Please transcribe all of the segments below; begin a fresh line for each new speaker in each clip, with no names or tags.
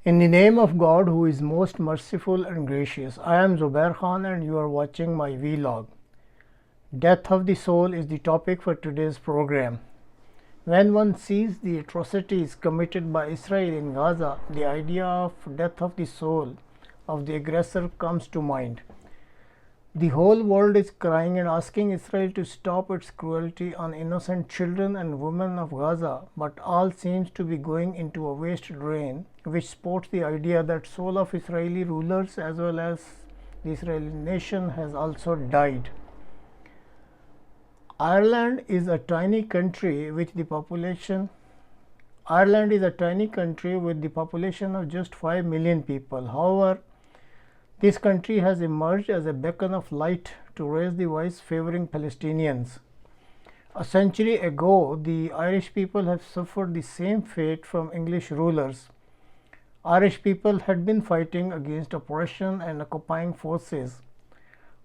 In the name of God, who is most merciful and gracious, I am Zubair Khan and you are watching my vlog. Death of the soul is the topic for today's program. When one sees the atrocities committed by Israel in Gaza, the idea of death of the soul of the aggressor comes to mind. The whole world is crying and asking Israel to stop its cruelty on innocent children and women of Gaza, but all seems to be going into a waste drain, which supports the idea that soul of Israeli rulers as well as the Israeli nation has also died. Ireland is a tiny country with the population of just 5 million people. However, this country has emerged as a beacon of light to raise the voice favoring Palestinians. A century ago, the Irish people have suffered the same fate from English rulers. Irish people had been fighting against oppression and occupying forces.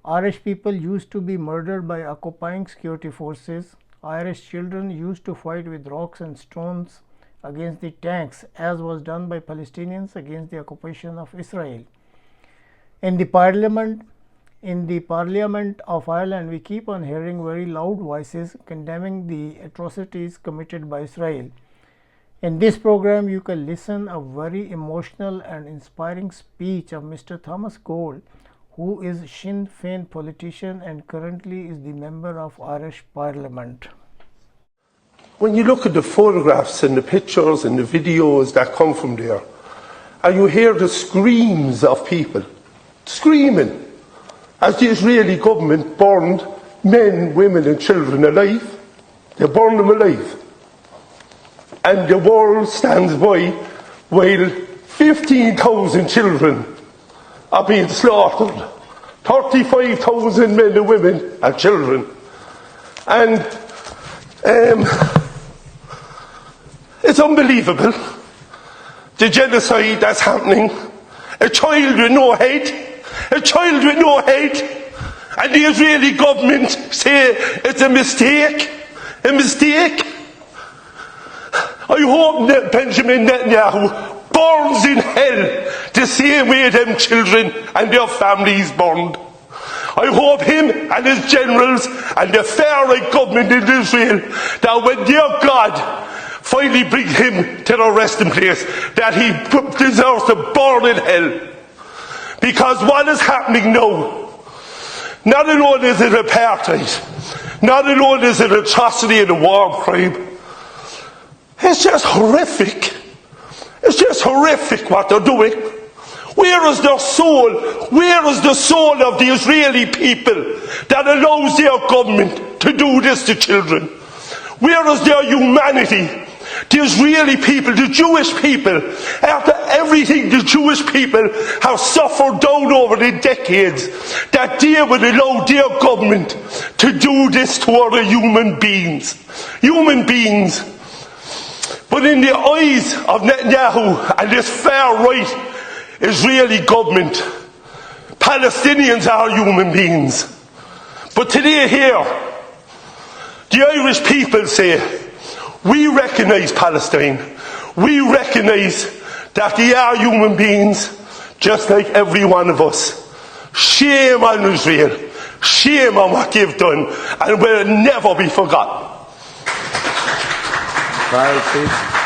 Irish people used to be murdered by occupying security forces. Irish children used to fight with rocks and stones against the tanks, as was done by Palestinians against the occupation of Israel. In the Parliament of Ireland, we keep on hearing very loud voices condemning the atrocities committed by Israel. In this program, you can listen a very emotional and inspiring speech of Mr. Thomas Gold, who is a Sinn Féin politician and currently is the member of Irish Parliament.
When you look at the photographs and the pictures and the videos that come from there, and you hear the screams of people screaming as the Israeli government burned men, women and children alive. They burned them alive. And the world stands by while 15,000 children are being slaughtered. 35,000 men and women and children. And it's unbelievable, the genocide that's happening. A child with no head. A child with no head, and the Israeli government say it's a mistake. A mistake. I hope that Benjamin Netanyahu burns in hell the same way them children and their families burned. I hope him and his generals and the far-right government in Israel, that when their God finally brings him to the resting place, that he deserves to burn in hell. Because what is happening now, not alone is it apartheid, not alone is it atrocity and a war crime, it's just horrific. It's just horrific what they're doing. Where is their soul? Where is the soul of the Israeli people that allows their government to do this to children? Where is their humanity? The Israeli people, the Jewish people, after everything the Jewish people have suffered down over the decades, that they would allow their government to do this to other human beings. Human beings. But in the eyes of Netanyahu and this far-right Israeli government, Palestinians are human beings. But today here, the Irish people say, we recognise Palestine. We recognise that they are human beings, just like every one of us. Shame on Israel. Shame on what they've done, and will never be forgotten.
Right,